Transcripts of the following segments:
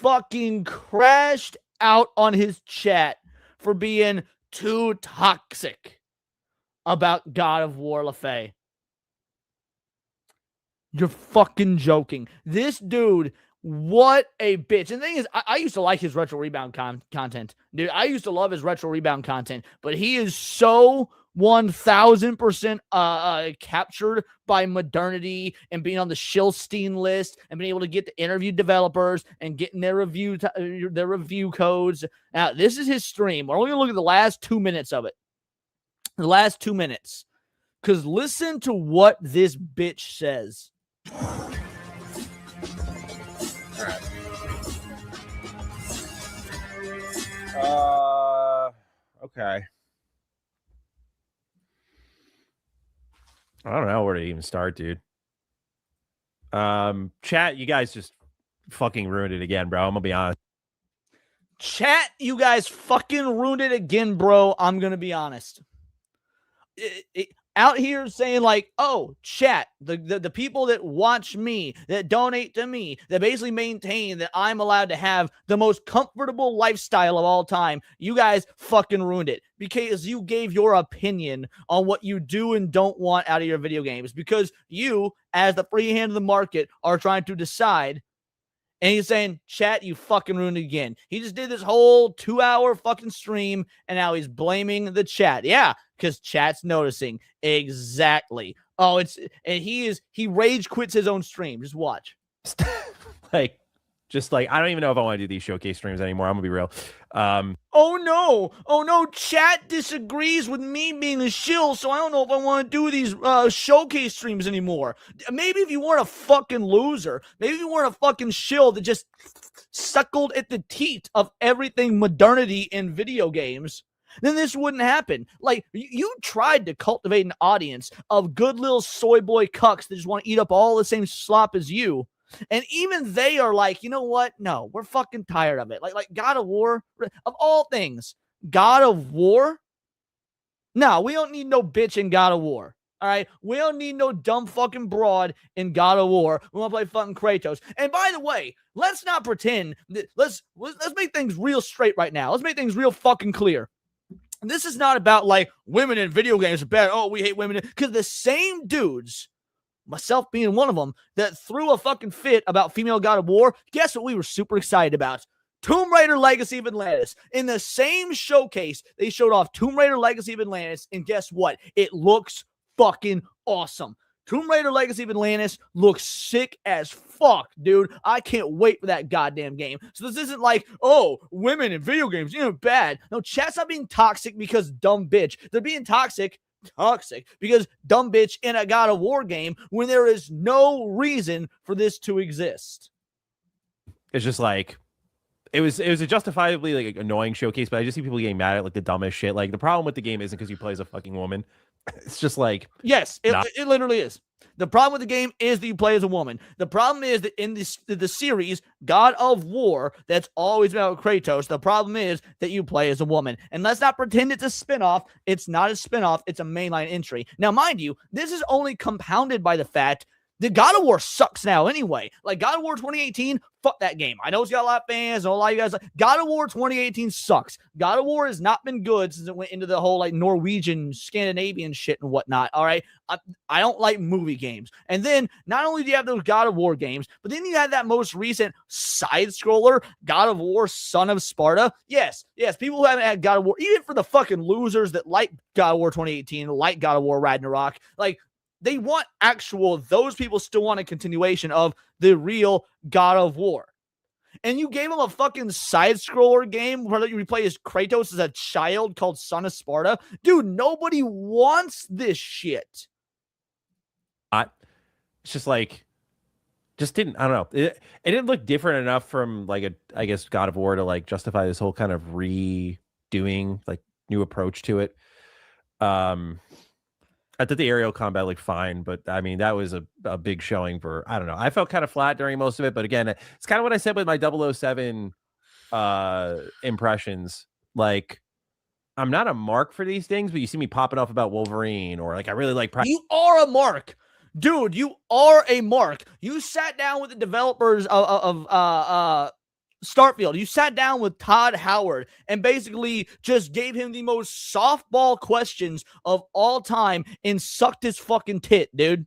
fucking crashed out on his chat for being too toxic about God of War Laufey. You're fucking joking. This dude, what a bitch. And the thing is, I used to like his retro rebound content. Dude, I used to love his retro rebound content, but he is so 1000% captured by modernity and being on the Schilstein list and being able to get to interview developers and getting their review codes. Now, this is his stream. We're only going to look at the last 2 minutes of it. The last 2 minutes. Because listen to what this bitch says. Okay. I don't know where to even start, dude. Chat, you guys just fucking ruined it again, bro. I'm gonna be honest. Chat, you guys fucking ruined it again, bro. I'm gonna be honest. Out here saying like, oh, chat, the people that watch me, that donate to me, that basically maintain that I'm allowed to have the most comfortable lifestyle of all time. You guys fucking ruined it because you gave your opinion on what you do and don't want out of your video games because you, as the free hand of the market, are trying to decide. And he's saying, chat, you fucking ruined it again. He just did this whole 2-hour fucking stream, and now he's blaming the chat. Yeah, because chat's noticing. Exactly. Oh, he rage quits his own stream. Just watch. I don't even know if I want to do these showcase streams anymore. I'm gonna be real. Oh no, chat disagrees with me being a shill, so I don't know if I want to do these showcase streams anymore. Maybe if you weren't a fucking loser, maybe if you weren't a fucking shill that just suckled at the teat of everything modernity in video games, then this wouldn't happen. Like, you tried to cultivate an audience of good little soy boy cucks that just want to eat up all the same slop as you. And even they are like, you know what? No, we're fucking tired of it. Like God of War, of all things, God of War? No, we don't need no bitch in God of War. All right? We don't need no dumb fucking broad in God of War. We want to play fucking Kratos. And by the way, let's not pretend that, let's make things real straight right now. Let's make things real fucking clear. This is not about like women in video games are bad. Oh, we hate women. Because the same dudes, myself being one of them, that threw a fucking fit about female God of War, guess what we were super excited about? Tomb Raider Legacy of Atlantis. In the same showcase, they showed off Tomb Raider Legacy of Atlantis, and guess what? It looks fucking awesome. Tomb Raider Legacy of Atlantis looks sick as fuck, dude. I can't wait for that goddamn game. So this isn't like, oh, women in video games, bad. No, chat's not being toxic because dumb bitch. They're being toxic because dumb bitch in a God of War game when there is no reason for this to exist. It's just like it was a justifiably like annoying showcase, but I just see people getting mad at like the dumbest shit. Like the problem with the game isn't because you play as a fucking woman. It's just like, yes, it literally is. The problem with the game is that you play as a woman. The problem is that in the series God of War, that's always about Kratos, the problem is that you play as a woman. And let's not pretend it's a spinoff. It's not a spinoff. It's a mainline entry. Now, mind you, this is only compounded by the fact that God of War sucks now anyway. Like God of War 2018, fuck that game. I know it's got a lot of fans and a lot of you guys. God of War 2018 sucks. God of War has not been good since it went into the whole like Norwegian, Scandinavian shit and whatnot. All right. I don't like movie games. And then not only do you have those God of War games, but then you had that most recent side scroller, God of War, Son of Sparta. Yes. People who haven't had God of War, even for the fucking losers that like God of War 2018, like God of War Ragnarok, like, they want those people still want a continuation of the real God of War. And you gave them a fucking side-scroller game where you play as Kratos as a child called Son of Sparta. Dude, nobody wants this shit. It's just like, I don't know. It didn't look different enough from like I guess God of War to like justify this whole kind of redoing, like new approach to it. I thought the aerial combat looked fine, but I mean, that was a big showing for, I don't know. I felt kind of flat during most of it, but again, it's kind of what I said with my 007 impressions. Like, I'm not a mark for these things, but you see me popping off about Wolverine or like, I really like... You are a mark. Dude, you are a mark. You sat down with the developers of Starfield, you sat down with Todd Howard and basically just gave him the most softball questions of all time and sucked his fucking tit, dude.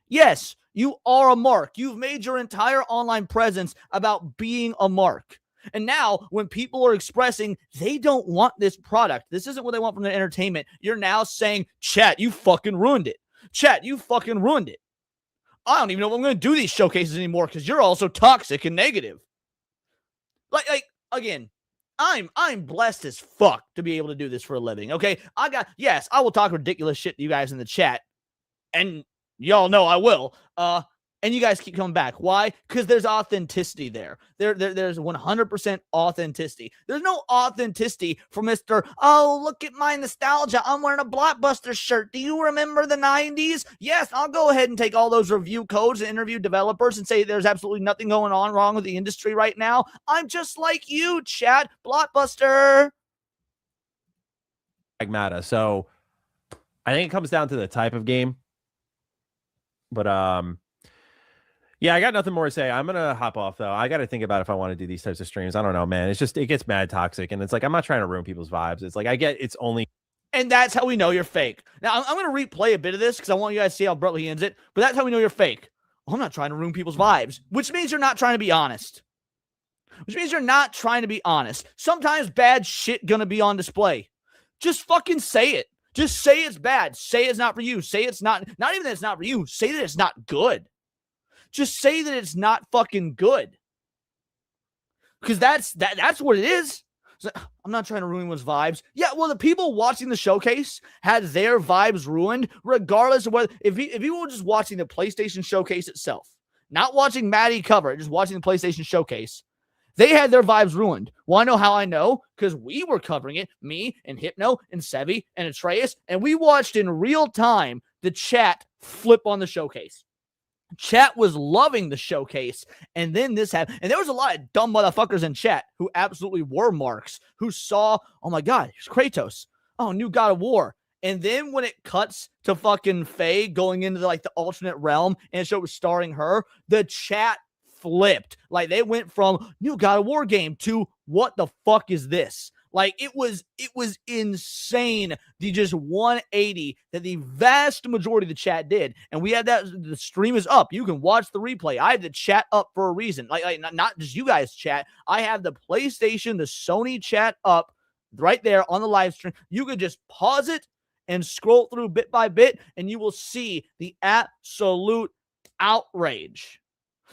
Yes, you are a mark. You've made your entire online presence about being a mark. And now, when people are expressing they don't want this product, this isn't what they want from their entertainment, you're now saying, chat, you fucking ruined it. Chat, you fucking ruined it. I don't even know if I'm going to do these showcases anymore because you're also toxic and negative. Like again, I'm blessed as fuck to be able to do this for a living. Okay, yes, I will talk ridiculous shit to you guys in the chat, and y'all know I will. And you guys keep coming back. Why? Because there's authenticity there. There's 100% authenticity. There's no authenticity for Mr. Oh, look at my nostalgia. I'm wearing a Blockbuster shirt. Do you remember the 90s? Yes, I'll go ahead and take all those review codes and interview developers and say there's absolutely nothing going on wrong with the industry right now. I'm just like you, chat. Blockbuster. Pragmata. So I think it comes down to the type of game. But yeah, I got nothing more to say. I'm gonna hop off though. I got to think about if I want to do these types of streams. I don't know, man. It's just, it gets mad toxic, and it's like I'm not trying to ruin people's vibes. It's like I get it's only, and that's how we know you're fake. Now I'm gonna replay a bit of this because I want you guys to see how abruptly he ends it. But that's how we know you're fake. I'm not trying to ruin people's vibes, which means you're not trying to be honest. Which means you're not trying to be honest. Sometimes bad shit gonna be on display. Just fucking say it. Just say it's bad. Say it's not for you. Say it's not even that it's not for you. Say that it's not good. Just say that it's not fucking good. Because that's what it is. Like, I'm not trying to ruin anyone's vibes. Yeah, well, the people watching the showcase had their vibes ruined, regardless of whether, if you were just watching the PlayStation showcase itself, not watching Matty cover it, just watching the PlayStation showcase, they had their vibes ruined. Well, I know how I know, because we were covering it, me and Hypno and Sevi and Atreus, and we watched in real time the chat flip on the showcase. Chat was loving the showcase, and then this happened. And there was a lot of dumb motherfuckers in chat who absolutely were marks, who saw, oh my God, here's Kratos. Oh, new God of War. And then when it cuts to fucking Faye going into the alternate realm and it showed starring her, the chat flipped. Like, they went from new God of War game to what the fuck is this? Like, it was insane, the just 180 that the vast majority of the chat did. And we had that, the stream is up. You can watch the replay. I had the chat up for a reason. Like not just you guys chat. I have the PlayStation, the Sony chat up right there on the live stream. You could just pause it and scroll through bit by bit, and you will see the absolute outrage.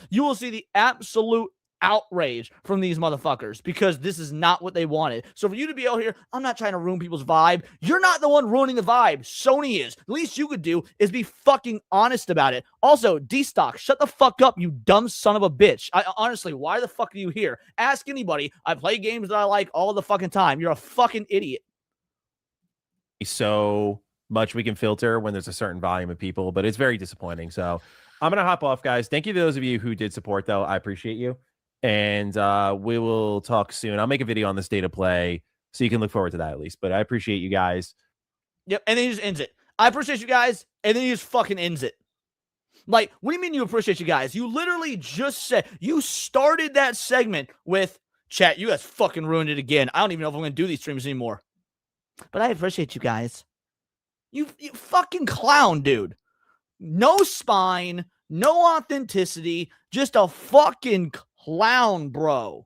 You will see the absolute outrage from these motherfuckers, because this is not what they wanted. So for you to be out here, I'm not trying to ruin people's vibe. You're not the one ruining the vibe. Sony is. The least you could do is be fucking honest about it. Also, D-Stock, shut the fuck up, you dumb son of a bitch. Honestly, why the fuck are you here? Ask anybody. I play games that I like all the fucking time. You're a fucking idiot. So much we can filter when there's a certain volume of people, but it's very disappointing. So I'm gonna hop off, guys. Thank you to those of you who did support, though. I appreciate you. And we will talk soon. I'll make a video on the state of play, so you can look forward to that at least. But I appreciate you guys. Yep, and then he just ends it. I appreciate you guys, and then he just fucking ends it. Like, what do you mean you appreciate you guys? You literally just said, you started that segment with, chat, you guys fucking ruined it again. I don't even know if I'm going to do these streams anymore. But I appreciate you guys. You fucking clown, dude. No spine, no authenticity, just a fucking clown, bro.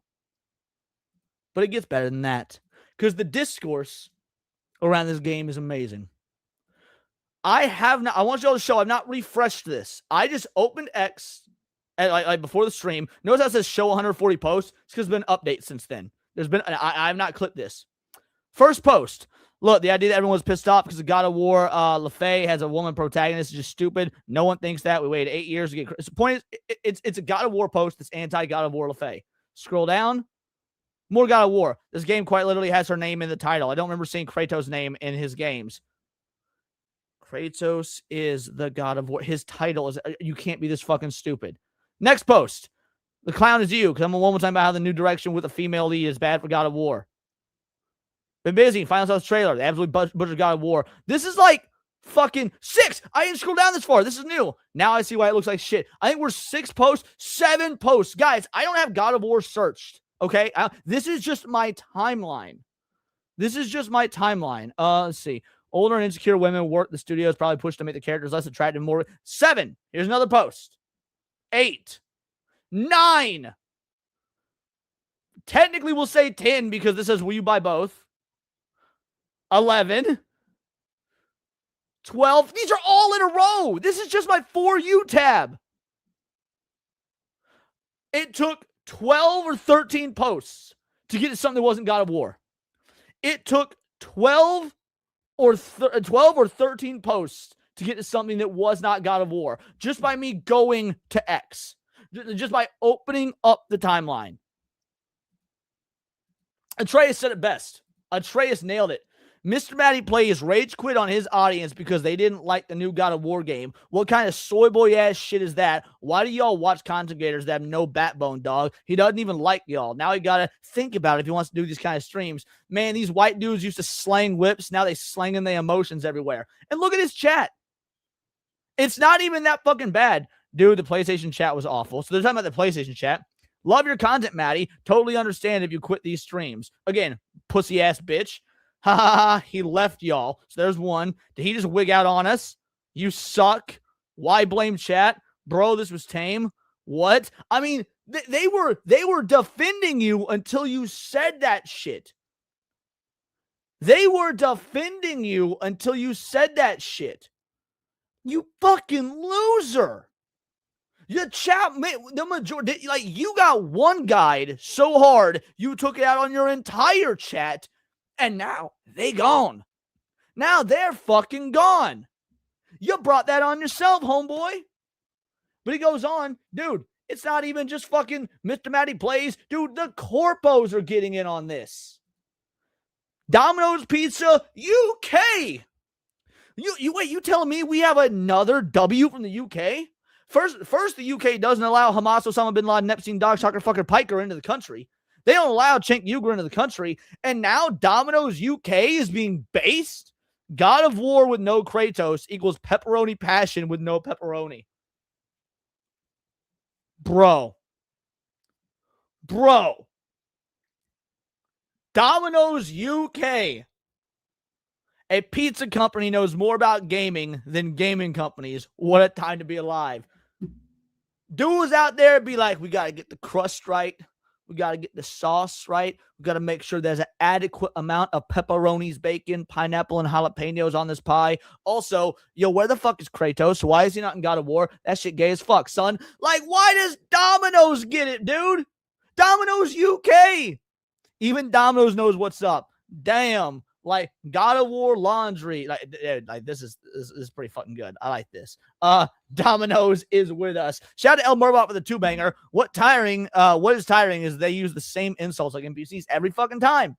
But it gets better than that, because the discourse around this game is amazing. I want y'all to show, I've not refreshed this. I just opened X at like before the stream. Notice how it says show 140 posts. It's because there's been an update since then. I have not clipped this. First post. Look, the idea that everyone's pissed off because of God of War Laufey has a woman protagonist is just stupid. No one thinks that. We waited 8 years to get. The point is, it's a God of War post that's anti-God of War Laufey. Scroll down. More God of War. This game quite literally has her name in the title. I don't remember seeing Kratos' name in his games. Kratos is the God of War. His title is, you can't be this fucking stupid. Next post. The clown is you, because I'm a woman talking about how the new direction with a female lead is bad for God of War. Been busy. Final House trailer. The absolute butcher God of War. This is like fucking 6. I didn't scroll down this far. This is new. Now I see why it looks like shit. I think we're 6 posts, 7 posts. Guys, I don't have God of War searched. Okay, this is just my timeline. Let's see. Older and insecure women work the studios, probably pushed to make the characters less attractive. More 7. Here's another post. 8, 9. Technically, we'll say 10 because this says, "Will you buy both?" 11, 12. These are all in a row. This is just my For You tab. It took 12 or 13 posts to get to something that wasn't God of War. It took 12 or 13 posts to get to something that was not God of War, just by me going to X, just by opening up the timeline. Atreus said it best. Atreus nailed it. MrMattyPlays rage quit on his audience because they didn't like the new God of War game. What kind of soy boy ass shit is that? Why do y'all watch content creators that have no backbone, dog? He doesn't even like y'all. Now he got to think about it if he wants to do these kind of streams. Man, these white dudes used to slang whips. Now they slanging their emotions everywhere. And look at his chat. It's not even that fucking bad. Dude, the PlayStation chat was awful. So they're talking about the PlayStation chat. Love your content, Matty. Totally understand if you quit these streams. Again, pussy ass bitch. Ha ha ha, he left y'all. So there's one. Did he just wig out on us? You suck. Why blame chat? Bro, this was tame. What? I mean, they were defending you until you said that shit. They were defending you until you said that shit. You fucking loser. Your chat, the majority, like, you got one guide so hard, you took it out on your entire chat. And now they gone. Now they're fucking gone. You brought that on yourself, homeboy. But he goes on, dude, it's not even just fucking MrMattyPlays. Dude, the corpos are getting in on this. Domino's Pizza, UK. Wait, you telling me we have another W from the UK? First the UK doesn't allow Hamas, Osama bin Laden, Epstein, Dog, Shocker, Fucker, Piker into the country. They don't allow Cenk Uygur into the country. And now Domino's UK is being based. God of War with no Kratos equals pepperoni passion with no pepperoni. Bro. Domino's UK. A pizza company knows more about gaming than gaming companies. What a time to be alive. Dudes out there be like, we got to get the crust right. We got to get the sauce right. We got to make sure there's an adequate amount of pepperonis, bacon, pineapple, and jalapenos on this pie. Also, yo, where the fuck is Kratos? Why is he not in God of War? That shit gay as fuck, son. Like, why does Domino's get it, dude? Domino's UK. Even Domino's knows what's up. Damn. Like, God of War laundry. Like this is pretty fucking good. I like this. Domino's is with us. Shout out to El Murbot for the 2-banger. What is tiring is they use the same insults like NPCs every fucking time.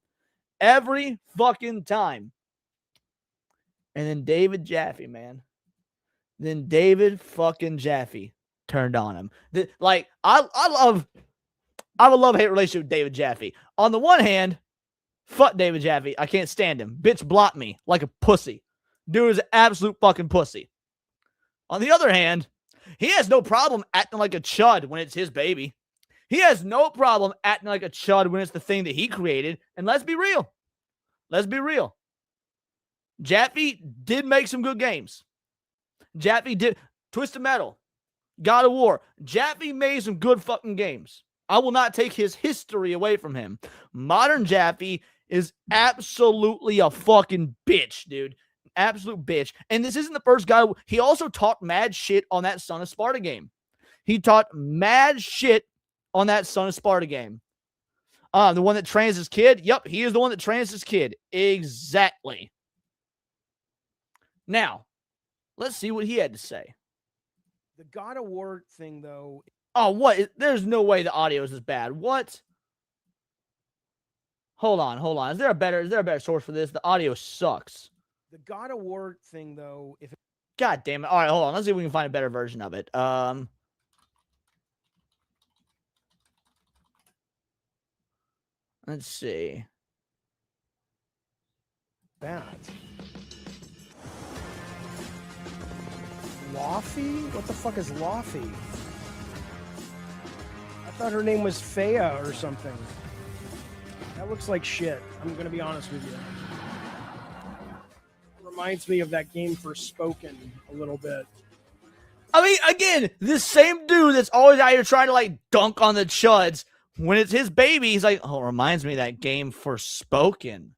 Every fucking time. And then David Jaffe, man. Then David fucking Jaffe turned on him. I have a love-hate relationship with David Jaffe. On the one hand, fuck David Jaffe. I can't stand him. Bitch blocked me like a pussy. Dude is an absolute fucking pussy. On the other hand, he has no problem acting like a chud when it's his baby. He has no problem acting like a chud when it's the thing that he created. And let's be real. Jaffe did make some good games. Jaffe did. Twisted Metal. God of War. Jaffe made some good fucking games. I will not take his history away from him. Modern Jaffe is absolutely a fucking bitch, dude. Absolute bitch. And this isn't the first guy. He also talked mad shit on that Son of Sparta game. He talked mad shit on that Son of Sparta game. The one that trains his kid? Yep, he is the one that trains his kid. Exactly. Now, let's see what he had to say. The God of War thing, though. Oh, what? There's no way the audio is this bad. What? Hold on. Is there a better source for this? The audio sucks. The God of War thing, though, if God damn it. All right, hold on. Let's see if we can find a better version of it. Let's see. bad. Laufey? What the fuck is Laufey? thought her name was Fea or something. That looks like shit. I'm gonna be honest with you. Reminds me of that game Forspoken a little bit. I mean, again, this same dude that's always out here trying to like dunk on the chuds. When it's his baby, he's like, oh, it reminds me of that game Forspoken.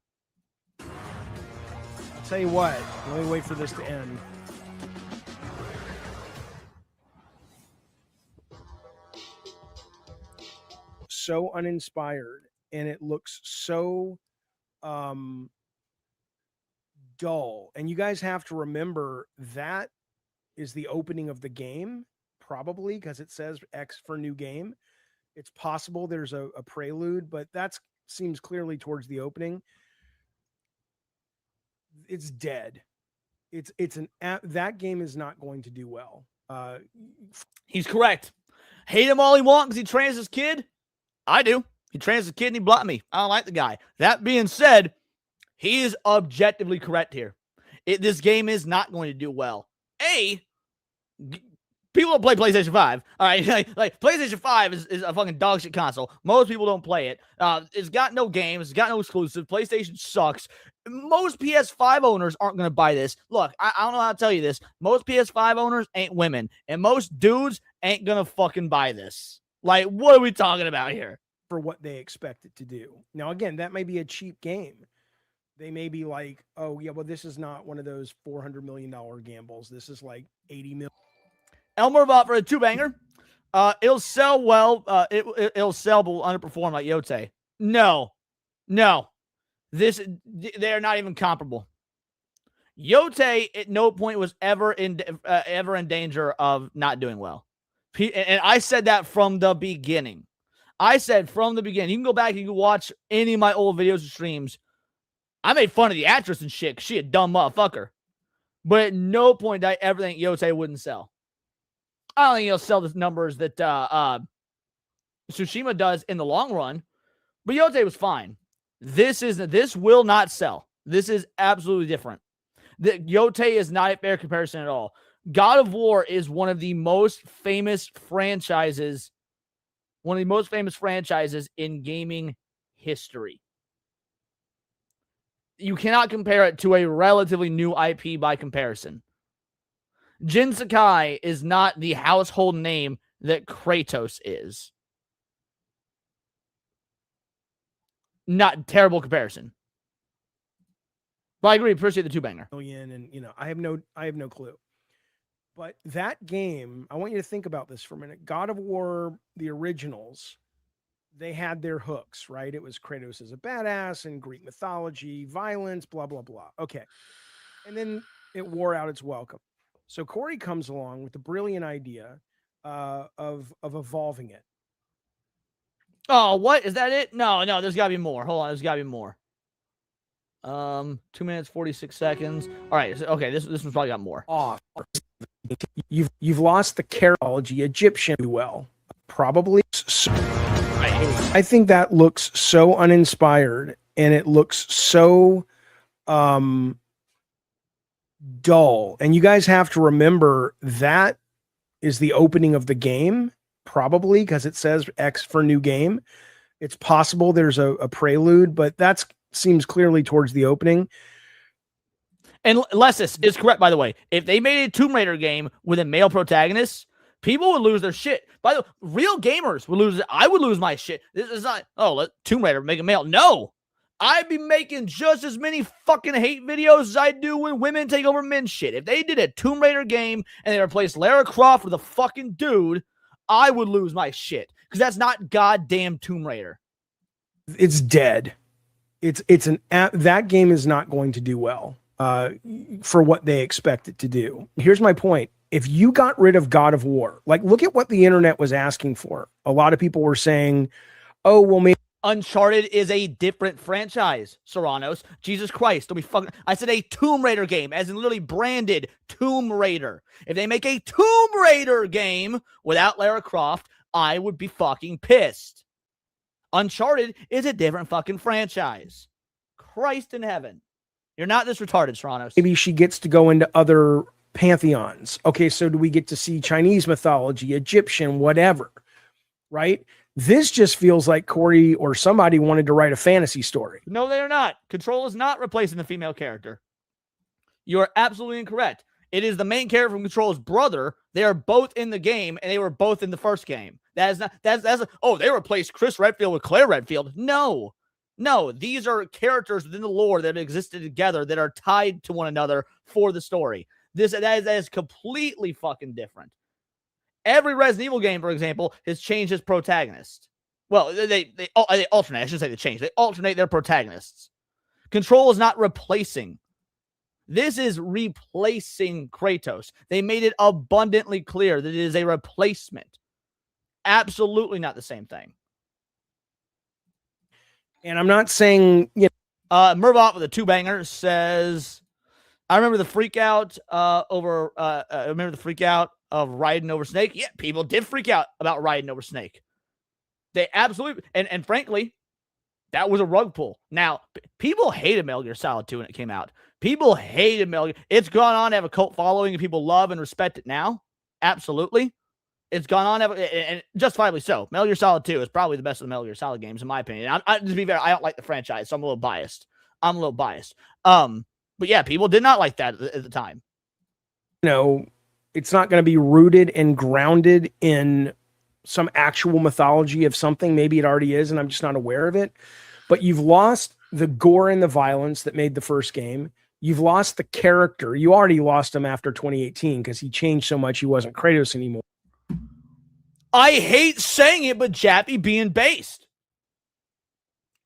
I'll tell you what, let me wait for this to end. So uninspired, and it looks so dull. And you guys have to remember that is the opening of the game, probably, because it says X for new game. It's possible there's a prelude, but that seems clearly towards the opening. It's dead. That game is not going to do well. He's correct. Hate him all he wants because he trains his kid. I do. He trains his kid and he blocked me. I don't like the guy. That being said, he is objectively correct here. This game is not going to do well. People don't play PlayStation 5. All right, like PlayStation 5 is a fucking dog shit console. Most people don't play it. It's got no games. It's got no exclusive. PlayStation sucks. Most PS5 owners aren't going to buy this. Look, I don't know how to tell you this. Most PS5 owners ain't women, and most dudes ain't going to fucking buy this. Like, what are we talking about here? For what they expect it to do. Now, again, that may be a cheap game. They may be like, oh, yeah, well, this is not one of those $400 million gambles. This is like $80 million. Elmer bought for a 2-banger. It'll sell well. It'll sell, but will underperform like Yote. No. They're not even comparable. Yote at no point was ever in danger of not doing well. And I said that from the beginning. You can go back and you can watch any of my old videos and streams. I made fun of the actress and shit because she a dumb motherfucker. But at no point did I ever think Yote wouldn't sell. I don't think he'll sell the numbers that Tsushima does in the long run. But Yote was fine. This will not sell. This is absolutely different. Yote is not a fair comparison at all. God of War is one of the most famous franchises in gaming history. You cannot compare it to a relatively new IP by comparison. Jin Sakai is not the household name that Kratos is. Not terrible comparison. But I agree, appreciate the 2-banger. And I have no clue. But that game, I want you to think about this for a minute. God of War, the originals, they had their hooks, right? It was Kratos as a badass and Greek mythology, violence, blah, blah, blah. Okay. And then it wore out its welcome. So Corey comes along with the brilliant idea of evolving it. Oh, what? Is that it? No, there's got to be more. Hold on, there's got to be more. 2 minutes, 46 seconds. All right, okay, this one's probably got more. You've lost the charology Egyptian well. Probably. I think that looks so uninspired, and it looks so dull. And you guys have to remember that is the opening of the game, probably, because it says X for new game. It's possible there's a prelude, but that seems clearly towards the opening. And Lessis is correct, by the way. If they made a Tomb Raider game with a male protagonist, people would lose their shit. By the way, real gamers would lose it. I would lose my shit. This is not, let Tomb Raider make a male. No. I'd be making just as many fucking hate videos as I do when women take over men's shit. If they did a Tomb Raider game and they replaced Lara Croft with a fucking dude, I would lose my shit. Because that's not goddamn Tomb Raider. It's dead. That game is not going to do well for what they expect it to do. Here's my point. If you got rid of God of War, like look at what the internet was asking for. A lot of people were saying, oh, well, maybe Uncharted is a different franchise, Serranos. Jesus Christ, don't be fucking. I said a Tomb Raider game, as in literally branded Tomb Raider. If they make a Tomb Raider game without Lara Croft, I would be fucking pissed. Uncharted is a different fucking franchise. Christ in heaven. You're not this retarded, Serranos. Maybe she gets to go into other pantheons. Okay, so do we get to see Chinese mythology, Egyptian, whatever, right? This just feels like Corey or somebody wanted to write a fantasy story. No, they are not. Control is not replacing the female character. You are absolutely incorrect. It is the main character from Control's brother. They are both in the game, and they were both in the first game. That is not, they replaced Chris Redfield with Claire Redfield. No, these are characters within the lore that have existed together that are tied to one another for the story. That is completely fucking different. Every Resident Evil game, for example, has changed its protagonist. Well, they alternate. I shouldn't say they change. They alternate their protagonists. Control is not replacing. This is replacing Kratos. They made it abundantly clear that it is a replacement. Absolutely not the same thing. And I'm not saying, Mervot with a 2-banger says, I remember the freak out of riding over Snake. Yeah, people did freak out about riding over Snake. They absolutely, and frankly, that was a rug pull. Now, people hated Metal Gear Solid 2 when it came out. People hated Metal Gear. It's gone on to have a cult following, and people love and respect it now. Absolutely. It's gone on, and justifiably so. Metal Gear Solid 2 is probably the best of the Metal Gear Solid games, in my opinion. To be fair, I don't like the franchise, so I'm a little biased. But yeah, people did not like that at the time. It's not going to be rooted and grounded in some actual mythology of something. Maybe it already is, and I'm just not aware of it. But you've lost the gore and the violence that made the first game. You've lost the character. You already lost him after 2018 because he changed so much he wasn't Kratos anymore. I hate saying it, but Jaffe being based.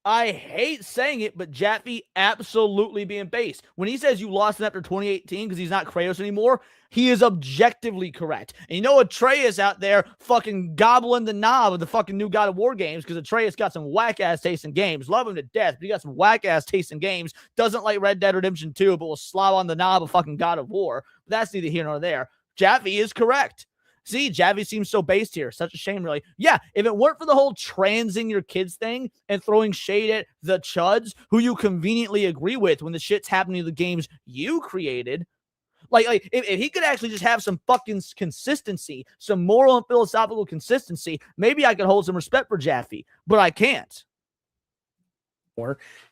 I hate saying it, but Jaffe absolutely being based. When he says you lost him after 2018 because he's not Kratos anymore, he is objectively correct. And you know Atreus out there fucking gobbling the knob of the fucking new God of War games because Atreus got some whack-ass tasting games. Love him to death, but he got some whack-ass tasting games. Doesn't like Red Dead Redemption 2, but will slob on the knob of fucking God of War. But that's neither here nor there. Jaffe is correct. See, Jaffe seems so based here. Such a shame, really. Yeah, if it weren't for the whole transing your kids thing and throwing shade at the chuds who you conveniently agree with when the shit's happening to the games you created, like if he could actually just have some fucking consistency, some moral and philosophical consistency, maybe I could hold some respect for Jaffe, but I can't.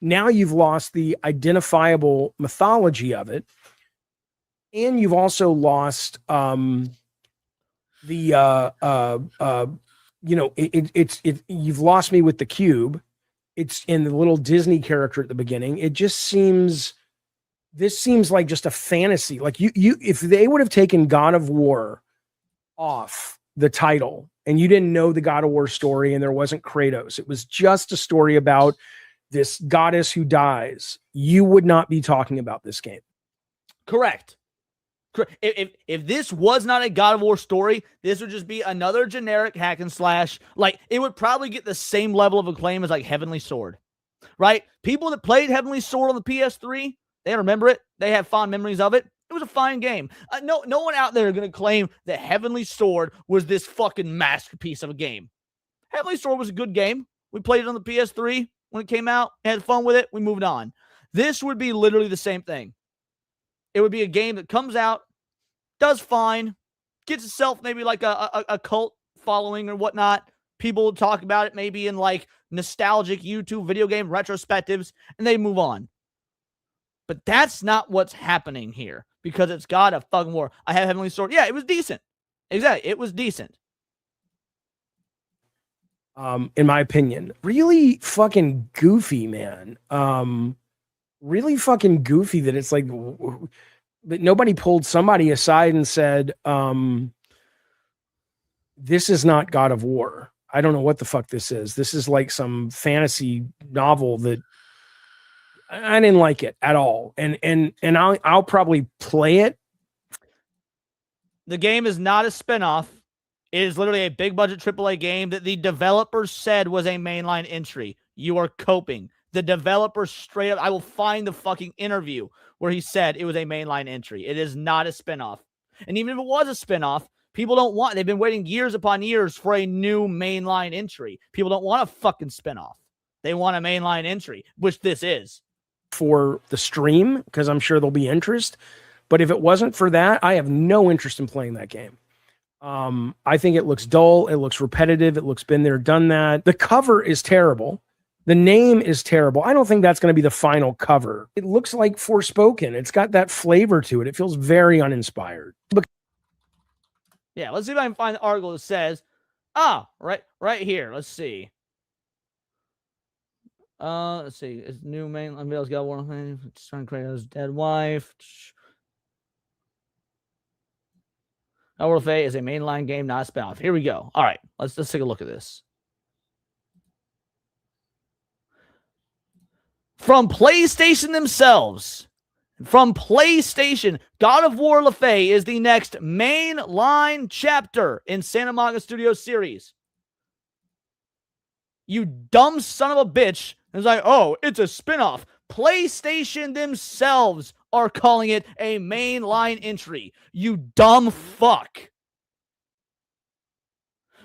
Now you've lost the identifiable mythology of it, and you've also lost you've lost me with the cube. It's in the little Disney character at the beginning. This seems like just a fantasy. Like if they would have taken God of War off the title and you didn't know the God of War story and there wasn't Kratos, it was just a story about this goddess who dies, you would not be talking about this game. Correct. If this was not a God of War story, this would just be another generic hack and slash. Like, it would probably get the same level of acclaim as like Heavenly Sword, right? People that played Heavenly Sword on the PS3, they remember it. They have fond memories of it. It was a fine game. No one out there is going to claim that Heavenly Sword was this fucking masterpiece of a game. Heavenly Sword was a good game. We played it on the PS3 when it came out, had fun with it. We moved on. This would be literally the same thing. It would be a game that comes out, does fine, gets itself maybe like a cult following or whatnot. People will talk about it maybe in like nostalgic YouTube video game retrospectives, and they move on. But that's not what's happening here because it's God of fucking War. I have Heavenly Sword. Yeah, it was decent. Exactly. It was decent. In my opinion, really fucking goofy, man. Really fucking goofy that it's like that nobody pulled somebody aside and said, this is not God of War. I don't know what the fuck this is. This is like some fantasy novel that I didn't like it at all. And I'll probably play it. The game is not a spinoff. It is literally a big budget AAA game that the developers said was a mainline entry. You are coping. The developer straight up, I will find the fucking interview where he said it was a mainline entry. It is not a spinoff. And even if it was a spinoff, people don't want, they've been waiting years upon years for a new mainline entry. People don't want a fucking spinoff. They want a mainline entry, which this is. For the stream, because I'm sure there'll be interest. But if it wasn't for that, I have no interest in playing that game. I think it looks dull. It looks repetitive. It looks been there, done that. The cover is terrible. The name is terrible. I don't think that's going to be the final cover. It looks like Forspoken. It's got that flavor to it. It feels very uninspired. Yeah, let's see if I can find the article that says, right here. Let's see. Let's see. It's new mainline videos got one thing. Trying to create his dead wife. God of War Laufey is a mainline game, not a spinoff. Here we go. All right, let's take a look at this. From PlayStation themselves, God of War Laufey is the next mainline chapter in Santa Monica Studios series. You dumb son of a bitch. It's like, oh, it's a spinoff. PlayStation themselves are calling it a mainline entry. You dumb fuck.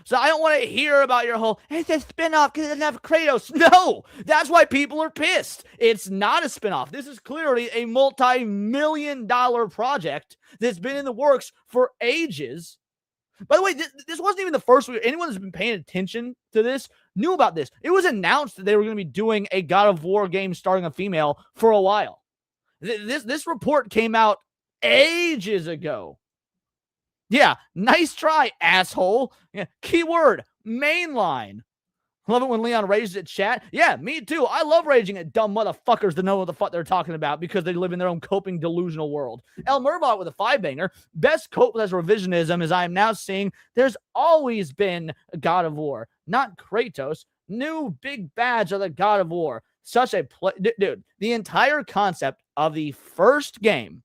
So I don't want to hear about your whole, it's a spinoff because it doesn't have Kratos. No, that's why people are pissed. It's not a spinoff. This is clearly a multi-million-dollar project that's been in the works for ages. By the way, this wasn't even the first week. Anyone that's been paying attention to this knew about this. It was announced that they were going to be doing a God of War game starring a female for a while. This report came out ages ago. Yeah, nice try, asshole. Yeah, keyword, mainline. Love it when Leon rages at chat. Yeah, me too. I love raging at dumb motherfuckers that know what the fuck they're talking about because they live in their own coping delusional world. El Murbot with a 5-banger. Best cope as revisionism as I am now seeing there's always been a God of War, not Kratos. New big badge of the God of War. Such a dude, the entire concept of the first game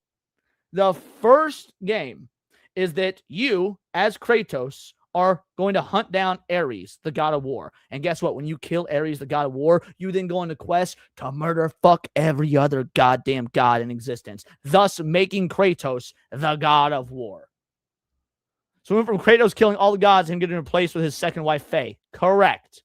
is that you, as Kratos, are going to hunt down Ares, the God of War. And guess what? When you kill Ares, the God of War, you then go on a quest to murder fuck every other goddamn god in existence, thus making Kratos the God of War. So we went from Kratos killing all the gods and getting replaced with his second wife, Faye. Correct.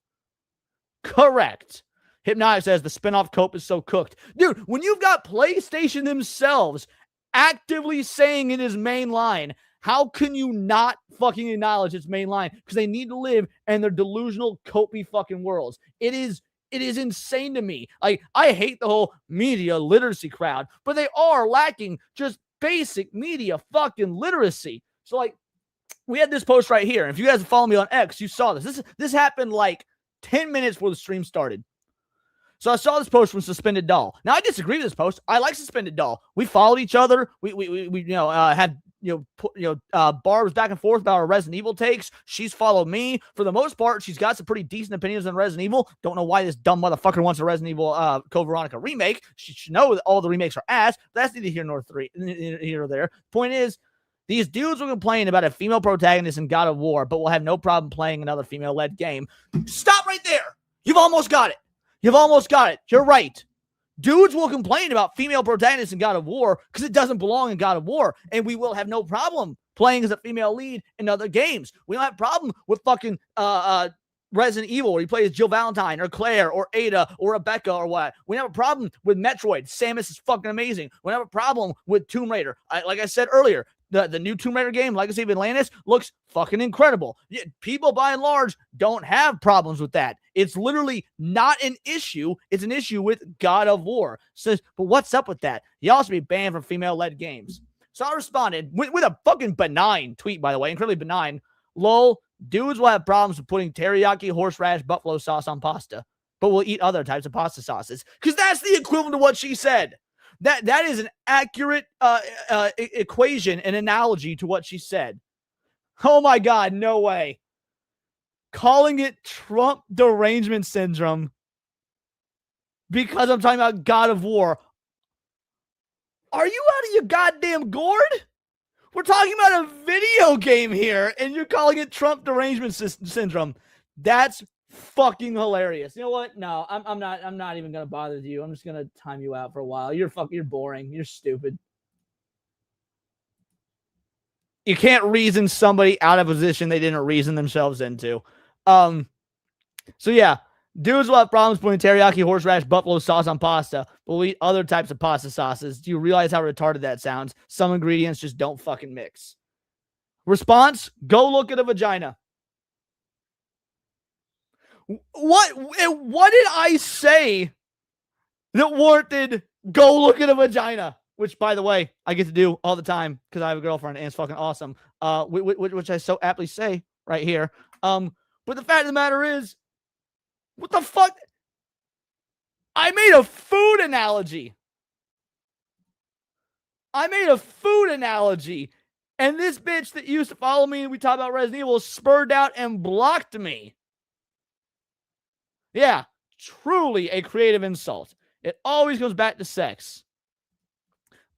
Hypnotic says the spinoff cope is so cooked. Dude, when you've got PlayStation themselves actively saying it is mainline, how can you not fucking acknowledge its mainline? Because they need to live in their delusional, copy fucking worlds. It is insane to me. Like, I hate the whole media literacy crowd, but they are lacking just basic media fucking literacy. So, like, we had this post right here. If you guys follow me on X, you saw this. This happened like 10 minutes before the stream started. So I saw this post from Suspended Doll. Now, I disagree with this post. I like Suspended Doll. We followed each other. We had barbs back and forth about our Resident Evil takes. She's followed me. For the most part, she's got some pretty decent opinions on Resident Evil. Don't know why this dumb motherfucker wants a Resident Evil Code Veronica remake. She should know that all the remakes are ass. But that's neither here nor there. Point is, these dudes will complain about a female protagonist in God of War, but will have no problem playing another female-led game. Stop right there. You've almost got it. You're right. Dudes will complain about female protagonists in God of War because it doesn't belong in God of War, and we will have no problem playing as a female lead in other games. We don't have a problem with fucking Resident Evil where you play as Jill Valentine or Claire or Ada or Rebecca or what. We don't have a problem with Metroid. Samus is fucking amazing. We don't have a problem with Tomb Raider. Like I said earlier, the new Tomb Raider game, Legacy of Atlantis, looks fucking incredible. People, by and large, don't have problems with that. It's literally not an issue. It's an issue with God of War. So, but what's up with that? You also be banned from female-led games. So I responded with a fucking benign tweet, by the way, incredibly benign. Lol, dudes will have problems with putting teriyaki, horseradish, buffalo sauce on pasta, but will eat other types of pasta sauces. Because that's the equivalent of what she said. That is an accurate equation and analogy to what she said. Oh my God, no way. Calling it Trump derangement syndrome because I'm talking about God of War. Are you out of your goddamn gourd? We're talking about a video game here, and you're calling it Trump derangement syndrome. That's fucking hilarious. You know what? No, I'm not even gonna bother with you. I'm just gonna time you out for a while. You're boring. You're stupid. You can't reason somebody out of a position they didn't reason themselves into. So yeah, dudes will have problems putting teriyaki, horseradish, buffalo sauce on pasta, but we'll eat other types of pasta sauces. Do you realize how retarded that sounds? Some ingredients just don't fucking mix. Response, go look at a vagina. What did I say that warranted go look at a vagina? Which, by the way, I get to do all the time because I have a girlfriend and it's fucking awesome. Which I so aptly say right here. But the fact of the matter is, what the fuck? I made a food analogy. And this bitch that used to follow me and we talked about Resident Evil spurred out and blocked me. Yeah, truly a creative insult. It always goes back to sex.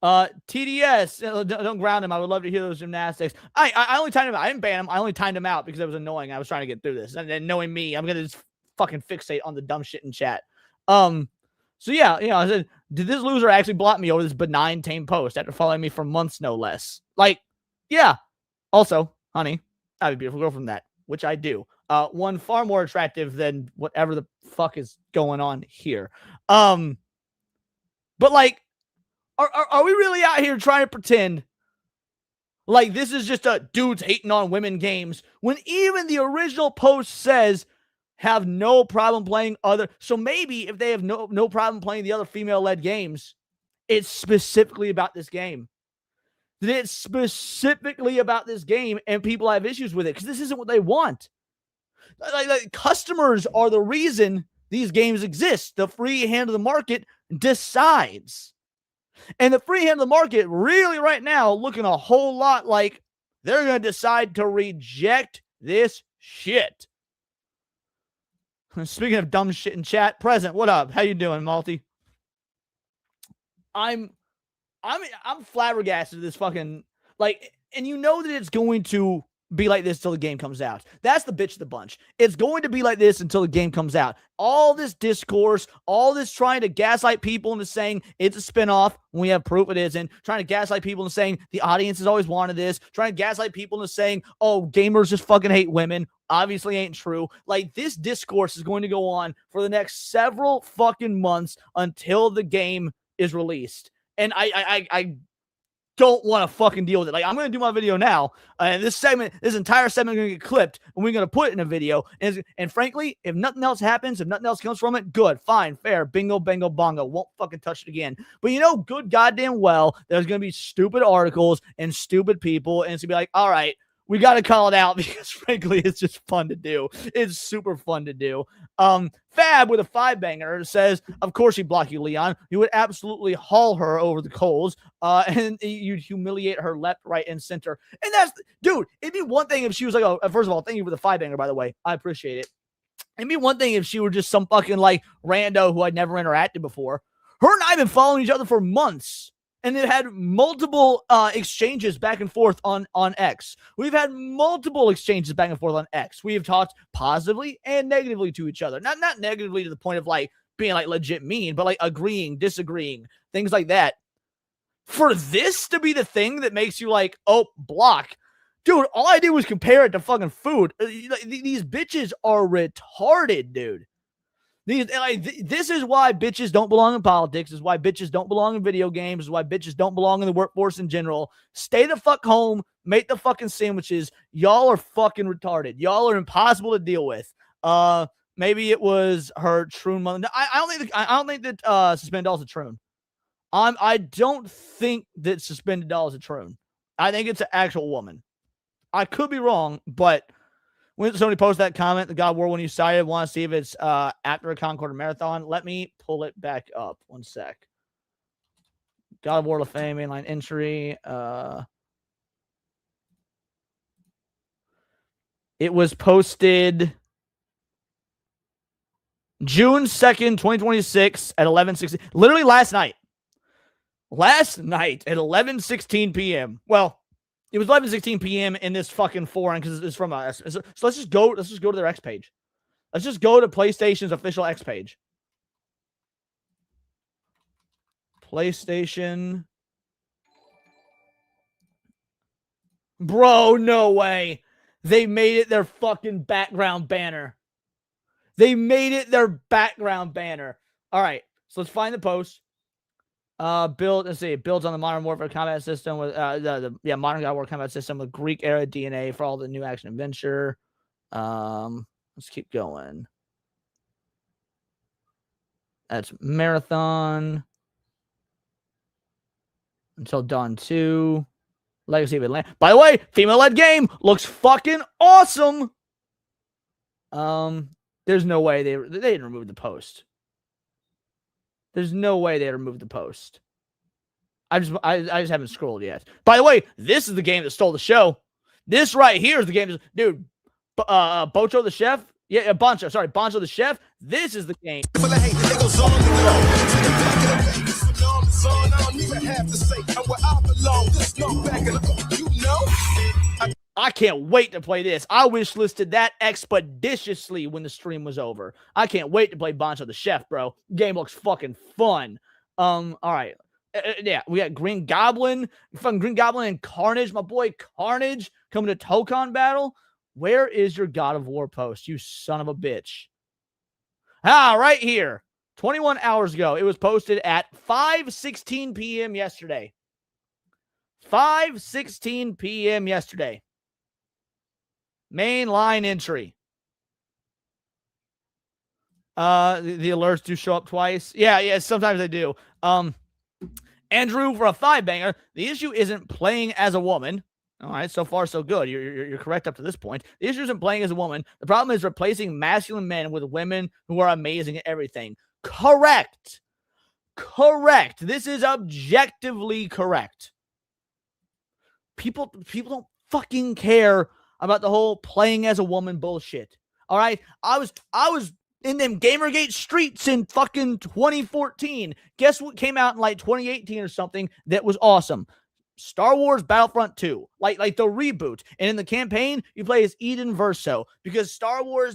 TDS, don't ground him. I would love to hear those gymnastics. I only timed him out. I didn't ban him. I only timed him out because it was annoying. I was trying to get through this. And then knowing me, I'm going to just fucking fixate on the dumb shit in chat. So yeah, I said, did this loser actually block me over this benign, tame post after following me for months, no less? Like, yeah. Also, honey, I have a beautiful girl from that, which I do. One far more attractive than whatever the fuck is going on here. But like, are we really out here trying to pretend like this is just a dudes hating on women games when even the original post says have no problem playing other? So maybe if they have no problem playing the other female-led games, it's specifically about this game. It's specifically about this game and people have issues with it because this isn't what they want. Like customers are the reason these games exist. The free hand of the market decides. And the free hand of the market really right now looking a whole lot like they're going to decide to reject this shit. Speaking of dumb shit in chat, Present, what up? How you doing, Malty? I'm flabbergasted at this fucking, like, and you know that it's going to be like this till the game comes out. That's the bitch of the bunch. It's going to be like this until the game comes out. All this discourse, all this trying to gaslight people into saying it's a spinoff when we have proof it isn't, trying to gaslight people into saying the audience has always wanted this, trying to gaslight people into saying, oh, gamers just fucking hate women. Obviously ain't true. Like, this discourse is going to go on for the next several fucking months until the game is released. And I don't want to fucking deal with it. Like, I'm going to do my video now, and this entire segment is going to get clipped, and we're going to put it in a video. And frankly, if nothing else happens, if nothing else comes from it, good, fine, fair, bingo, bango, bongo, won't fucking touch it again. But you know, good goddamn well, there's going to be stupid articles and stupid people, and it's going to be like, all right, we got to call it out because frankly, it's just fun to do. It's super fun to do. Fab with a 5-banger says, of course she'd block you, Leon. You would absolutely haul her over the coals and you'd humiliate her left, right, and center. And that's, dude, it'd be one thing if she was like, oh, first of all, thank you for the 5-banger, by the way. I appreciate it. It'd be one thing if she were just some fucking like rando who I'd never interacted before. Her and I have been following each other for months. And they've had multiple exchanges back and forth on X. We've had multiple exchanges back and forth on X. We have talked positively and negatively to each other. Not negatively to the point of like being like legit mean, but like agreeing, disagreeing, things like that. For this to be the thing that makes you like, oh, block. Dude, all I did was compare it to fucking food. These bitches are retarded, dude. This is why bitches don't belong in politics. This is why bitches don't belong in video games. This is why bitches don't belong in the workforce in general. Stay the fuck home. Make the fucking sandwiches. Y'all are fucking retarded. Y'all are impossible to deal with. Maybe it was her troon mother. I don't think that Suspended Doll is a troon. I don't think that Suspended Doll is a troon. I think it's an actual woman. I could be wrong, but when somebody posted that comment, the God of War when you cited, want to see if it's after a Concord Marathon. Let me pull it back up. One sec. God of War Laufey, mainline entry. It was posted June 2nd, 2026 at 11:16. Literally last night. Last night at 11:16 p.m. Well, it was 11:16 p.m. in this fucking forum because it's from us. So let's just go to their X page. Let's just go to PlayStation's official X page. PlayStation. Bro, no way. They made it their fucking background banner. They made it their background banner. All right, so let's find the post. Let's see. Builds on the Modern Warfare combat system with Modern God of War combat system with Greek era DNA for all the new action adventure. Let's keep going. That's Marathon until Dawn 2. Legacy of Atlanta. By the way, female-led game looks fucking awesome. There's no way they didn't remove the post. There's no way they removed the post. I just haven't scrolled yet. By the way, this is the game that stole the show. This right here is the game, dude. Bocho the Chef. Yeah, Boncho. Sorry, Boncho the Chef. This is the game. I can't wait to play this. I wish listed that expeditiously when the stream was over. I can't wait to play Boncho the Chef, bro. Game looks fucking fun. All right. Yeah, we got Green Goblin. Fucking Green Goblin and Carnage. My boy Carnage coming to Tokon battle. Where is your God of War post, you son of a bitch? Right here. 21 hours ago. It was posted at 5:16 p.m. yesterday. 5:16 p.m. yesterday. Mainline entry. The alerts do show up twice. Yeah, sometimes they do. Andrew, for a 5-banger, the issue isn't playing as a woman. All right, so far so good. You're correct up to this point. The issue isn't playing as a woman. The problem is replacing masculine men with women who are amazing at everything. Correct. This is objectively correct. People don't fucking care about the whole playing as a woman bullshit. All right, I was in them Gamergate streets in fucking 2014. Guess what came out in like 2018 or something that was awesome? Star Wars Battlefront 2, like the reboot. And in the campaign, you play as Eden Verso because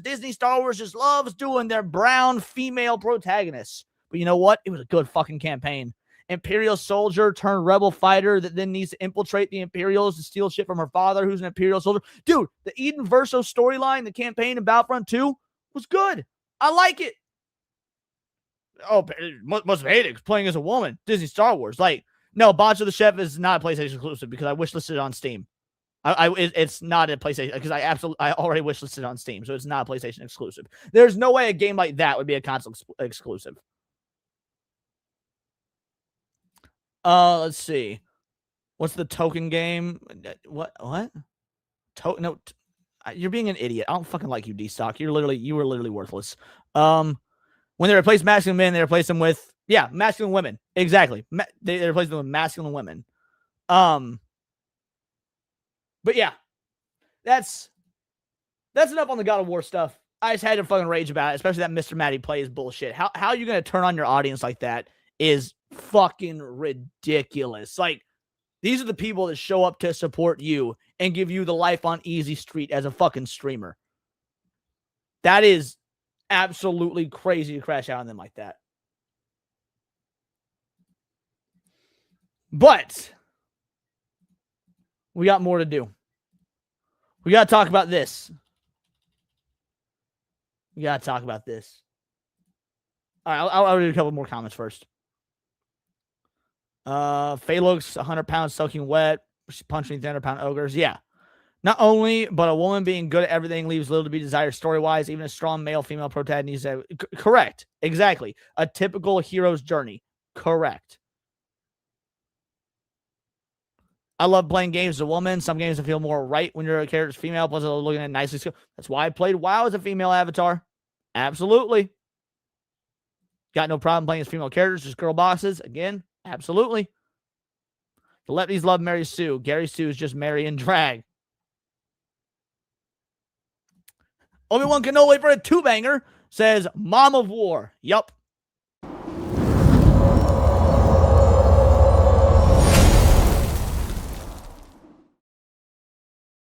Disney Star Wars just loves doing their brown female protagonists. But you know what? It was a good fucking campaign. Imperial soldier turned rebel fighter that then needs to infiltrate the Imperials to steal shit from her father, who's an Imperial soldier. Dude, the Eden Verso storyline, the campaign in Battlefront 2 was good. I like it. Oh, must have hated it playing as a woman. Disney Star Wars. Like, no, Boncho the Chef is not a PlayStation exclusive because I wishlisted it on Steam. It's not a PlayStation because I already wishlisted it on Steam, so it's not a PlayStation exclusive. There's no way a game like that would be a console exclusive. Let's see. What's the token game? What? No, you're being an idiot. I don't fucking like you, D-Stock. You were literally worthless. When they replace masculine men, they replace them with masculine women. Exactly. They replace them with masculine women. But yeah, that's enough on the God of War stuff. I just had to fucking rage about it, especially that MrMattyPlays bullshit. How are you gonna turn on your audience like that is fucking ridiculous. Like, these are the people that show up to support you and give you the life on easy street as a fucking streamer. That is absolutely crazy to crash out on them like that. But we got more to do. We got to talk about this. All right, I'll read a couple more comments first. Faye looks 100 pounds soaking wet. She's punching 300-pound ogres. Yeah. Not only, but a woman being good at everything leaves little to be desired story-wise. Even a strong male-female protagonist. Correct. Exactly. A typical hero's journey. Correct. I love playing games as a woman. Some games I feel more right when your character's female, plus looking at nicely. That's why I played WoW as a female avatar. Absolutely. Got no problem playing as female characters, just girl bosses. Again, absolutely. The lefties love Mary Sue. Gary Sue is just Mary in drag. Obi-Wan Kenobi for a 2-banger says Mom of War. Yup.